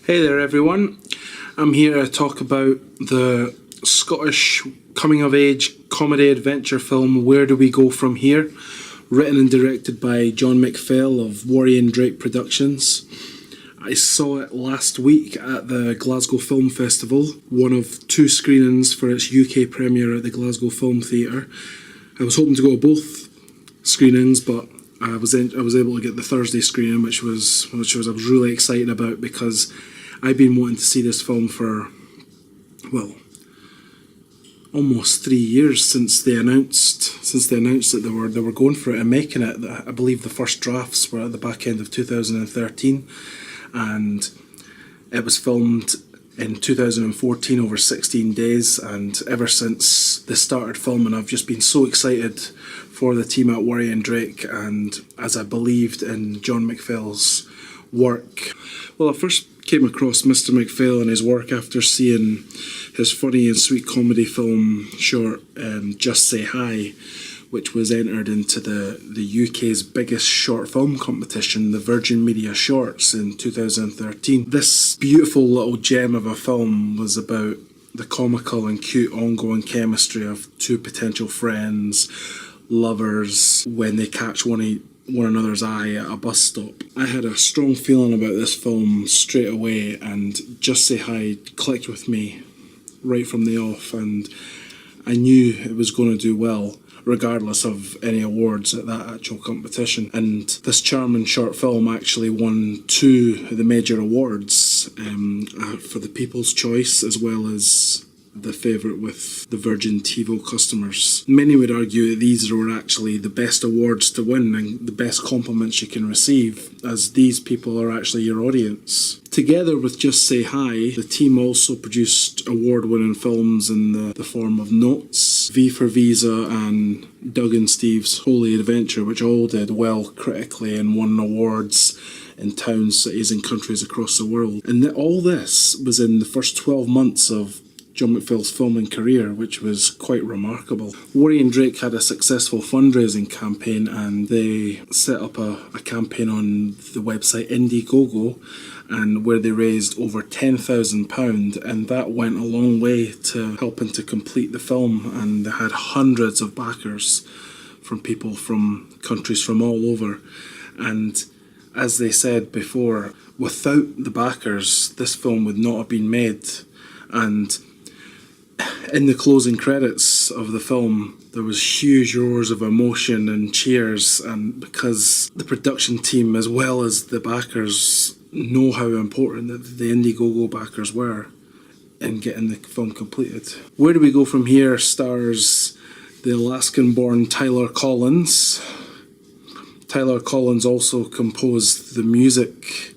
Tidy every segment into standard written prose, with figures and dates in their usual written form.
Hey there everyone, I'm here to talk about the Scottish coming-of-age comedy adventure film Where Do We Go From Here, written and directed by John McPhail of Warry and Drake Productions. I saw it last week at the Glasgow Film Festival, one of two screenings for its UK premiere at the Glasgow Film Theatre. I was hoping to go to both screenings, but I was able to get the Thursday screening, which I was really excited about because I've been wanting to see this film for, well, almost 3 years since they announced that they were going for it and making it. I believe the first drafts were at the back end of 2013, and it was filmed in 2014 over 16 days, and ever since they started filming I've just been so excited for the team at Warry and Drake, and as I believed in John McPhail's work. Well, I first came across Mr. McPhail and his work after seeing his funny and sweet comedy film short Just Say Hi, which was entered into the UK's biggest short film competition, the Virgin Media Shorts, in 2013. This beautiful little gem of a film was about the comical and cute ongoing chemistry of two potential friends, lovers, when they catch one another's eye at a bus stop. I had a strong feeling about this film straight away, and Just Say Hi clicked with me right from the off, and I knew it was going to do well regardless of any awards at that actual competition. And this charming short film actually won 2 of the major awards for the People's Choice, as well as the favourite with the Virgin TiVo customers. Many would argue that these were actually the best awards to win and the best compliments you can receive, as these people are actually your audience. Together with Just Say Hi, the team also produced award-winning films in the form of Notes, V for Visa, and Doug and Steve's Holy Adventure, which all did well critically and won awards in towns, cities and countries across the world. And all this was in the first 12 months of John McPhail's filming career, which was quite remarkable. Warry and Drake had a successful fundraising campaign, and they set up a campaign on the website Indiegogo, and where they raised over £10,000, and that went a long way to helping to complete the film, and they had hundreds of backers from people from countries from all over. And as they said before, without the backers this film would not have been made. And in the closing credits of the film, there was huge roars of emotion and cheers, and because the production team as well as the backers know how important the Indiegogo backers were in getting the film completed. Where Do We Go From Here stars the Alaskan-born Tyler Collins. Tyler Collins also composed the music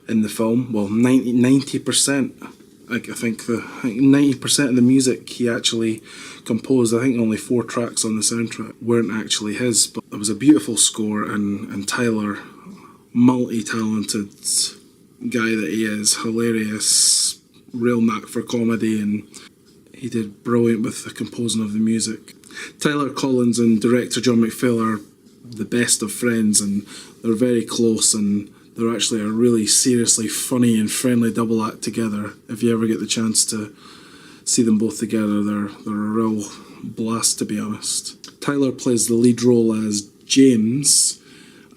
in the film. Well, 90%. I think 90% of the music he actually composed. I think only 4 tracks on the soundtrack weren't actually his, but it was a beautiful score, and Tyler, multi-talented guy that he is, hilarious, real knack for comedy, and he did brilliant with the composing of the music. Tyler Collins and director John McPhail are the best of friends, and they're very close, and they're actually a really seriously funny and friendly double act together. If you ever get the chance to see them both together, they're a real blast, to be honest. Tyler plays the lead role as James,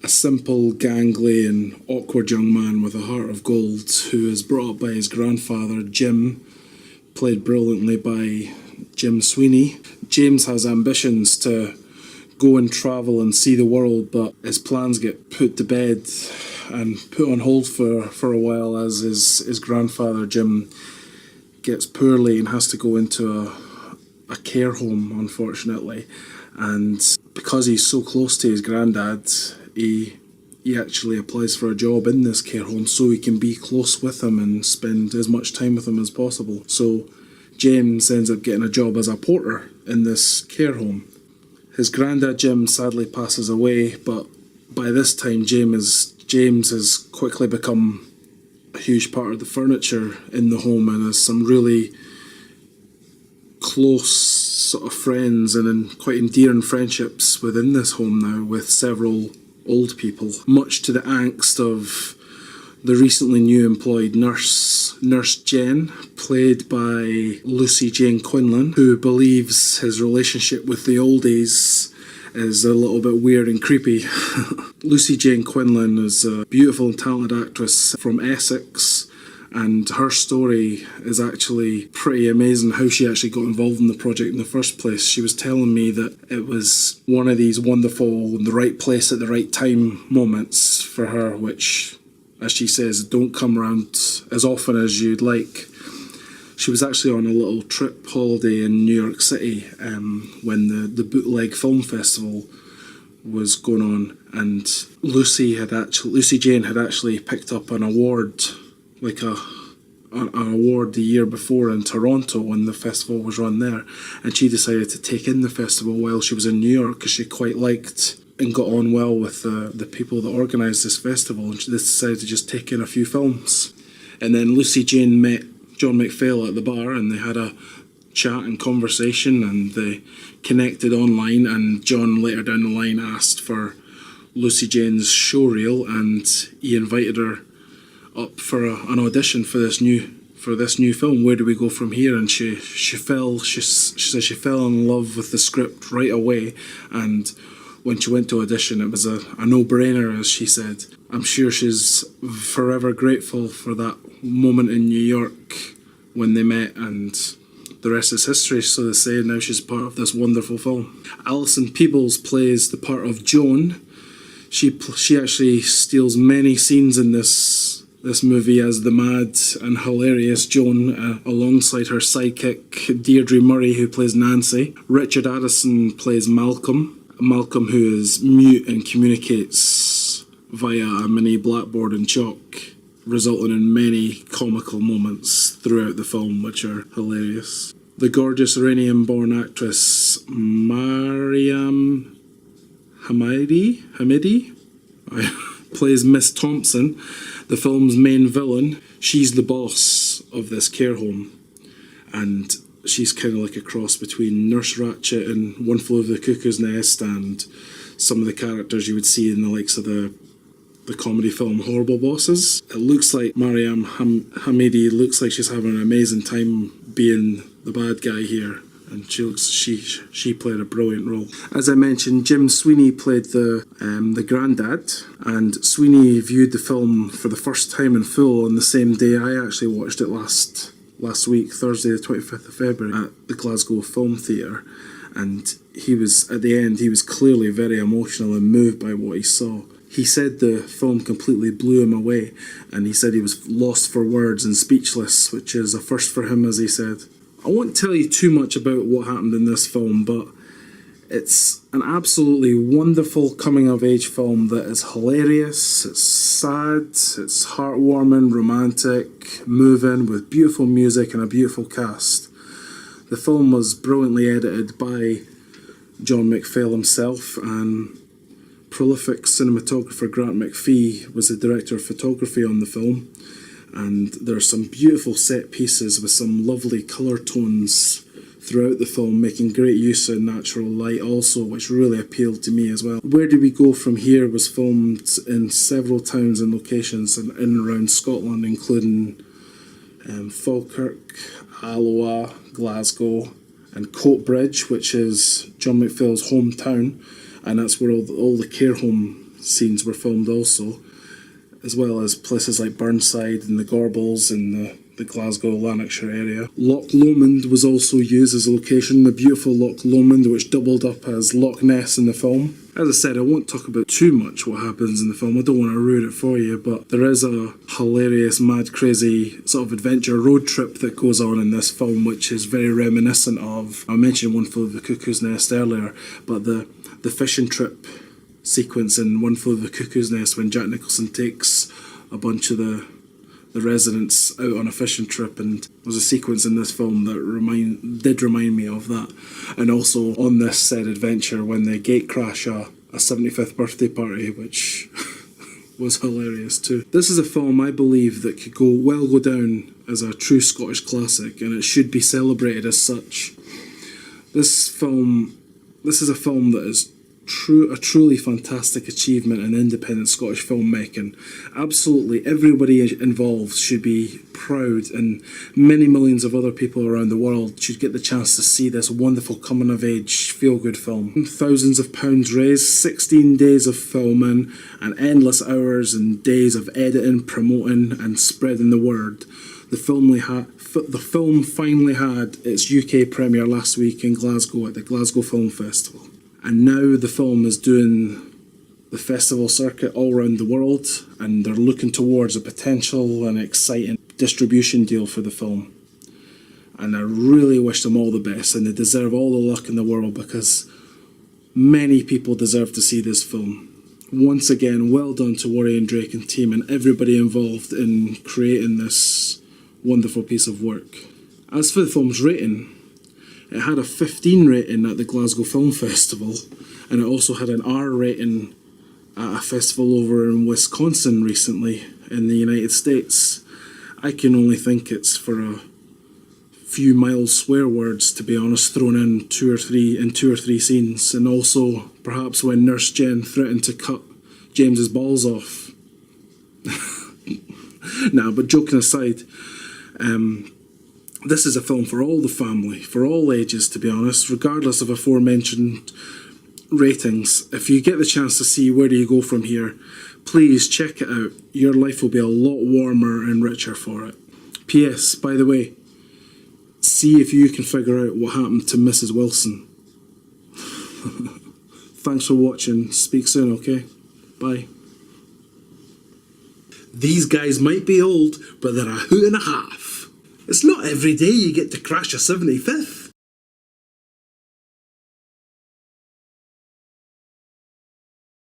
a simple, gangly and awkward young man with a heart of gold who is brought up by his grandfather, Jim, played brilliantly by Jim Sweeney. James has ambitions to go and travel and see the world, but his plans get put to bed and put on hold for a while as his grandfather Jim gets poorly and has to go into a care home, unfortunately. And because he's so close to his granddad, he actually applies for a job in this care home so he can be close with him and spend as much time with him as possible. So James ends up getting a job as a porter in this care home. His granddad Jim sadly passes away, but by this time James has quickly become a huge part of the furniture in the home, and has some really close sort of friends and quite endearing friendships within this home now with several old people, much to the angst of the recently new employed nurse Nurse Jen, played by Lucy Jane Quinlan, who believes his relationship with the oldies is a little bit weird and creepy. Lucy Jane Quinlan is a beautiful and talented actress from Essex, and her story is actually pretty amazing, how she actually got involved in the project in the first place. She was telling me that it was one of these wonderful, in the right place at the right time moments for her, which, as she says, don't come around as often as you'd like. She was actually on a little trip holiday in New York City when the Bootleg Film Festival was going on, and Lucy Jane had actually picked up an award, like an award the year before in Toronto when the festival was run there, and she decided to take in the festival while she was in New York because she quite liked and got on well with the people that organised this festival, and she decided to just take in a few films. And then Lucy Jane met John McPhail at the bar, and they had a chat and conversation, and they connected online, and John later down the line asked for Lucy Jane's showreel, and he invited her up for an audition for this new film. Where do we go from here? And she said she fell in love with the script right away, and when she went to audition, it was a no-brainer, as she said. I'm sure she's forever grateful for that moment in New York when they met, and the rest is history, so they say. Now she's part of this wonderful film. Alison Peebles plays the part of Joan. She actually steals many scenes in this movie as the mad and hilarious Joan, alongside her sidekick Dierdre Murray, who plays Nancy. Richard Addison plays Malcolm, who is mute and communicates via a mini blackboard and chalk, resulting in many comical moments throughout the film, which are hilarious. The gorgeous Iranian-born actress Maryam Hamidi plays Miss Thompson, the film's main villain. She's the boss of this care home, and she's kind of like a cross between Nurse Ratched and One Flew Over the Cuckoo's Nest, and some of the characters you would see in the likes of the comedy film Horrible Bosses. It looks like Maryam Hamidi looks like she's having an amazing time being the bad guy here, and she played a brilliant role. As I mentioned, Jim Sweeney played the granddad, and Sweeney viewed the film for the first time in full on the same day I actually watched it last week, Thursday the 25th of February, at the Glasgow Film Theatre, and at the end he was clearly very emotional and moved by what he saw. He said the film completely blew him away, and he said he was lost for words and speechless, which is a first for him, as he said. I won't tell you too much about what happened in this film, but it's an absolutely wonderful coming-of-age film that is hilarious, it's sad, it's heartwarming, romantic, moving, with beautiful music and a beautiful cast. The film was brilliantly edited by John McPhail himself, and prolific cinematographer Grant McPhee was the director of photography on the film, and there are some beautiful set pieces with some lovely colour tones throughout the film, making great use of natural light also, which really appealed to me as well. Where Do We Go From Here was filmed in several towns and locations in and around Scotland, including Falkirk, Alloa, Glasgow, and Coatbridge, which is John McPhail's hometown, and that's where all the care home scenes were filmed also, as well as places like Burnside and the Gorbals in the Glasgow, Lanarkshire area. Loch Lomond was also used as a location, the beautiful Loch Lomond, which doubled up as Loch Ness in the film. As I said, I won't talk about too much what happens in the film, I don't want to ruin it for you, but there is a hilarious, mad, crazy sort of adventure road trip that goes on in this film, which is very reminiscent of, I mentioned One Flew Over the Cuckoo's Nest earlier, but the fishing trip sequence in One Flew Over the Cuckoo's Nest, when Jack Nicholson takes a bunch of the residents out on a fishing trip, and there's a sequence in this film that did remind me of that. And also on this said adventure when they gate crash a 75th birthday party, which was hilarious too. This is a film I believe that could go down as a true Scottish classic, and it should be celebrated as such. This is a film that is a truly fantastic achievement in independent Scottish filmmaking. Absolutely everybody involved should be proud, and many millions of other people around the world should get the chance to see this wonderful coming-of-age feel-good film. Thousands of pounds raised, 16 days of filming, and endless hours and days of editing, promoting and spreading the word. The film finally had its UK premiere last week in Glasgow at the Glasgow Film Festival. And now the film is doing the festival circuit all around the world, and they're looking towards a potential and exciting distribution deal for the film. And I really wish them all the best, and they deserve all the luck in the world, because many people deserve to see this film. Once again, well done to Worry and Drake and team and everybody involved in creating this wonderful piece of work. As for the film's rating, it had a 15 rating at the Glasgow Film Festival, and it also had an R rating at a festival over in Wisconsin recently in the United States. I can only think it's for a few mild swear words, to be honest, thrown in two or three scenes, and also perhaps when Nurse Jen threatened to cut James's balls off. Nah, but joking aside, this is a film for all the family, for all ages, to be honest, regardless of aforementioned ratings. If you get the chance to see Where Do You Go From Here, please check it out. Your life will be a lot warmer and richer for it. P.S. By the way, see if you can figure out what happened to Mrs. Wilson. Thanks for watching. Speak soon, okay? Bye. These guys might be old, but they're a hoot and a half. It's not every day you get to crash a 75th.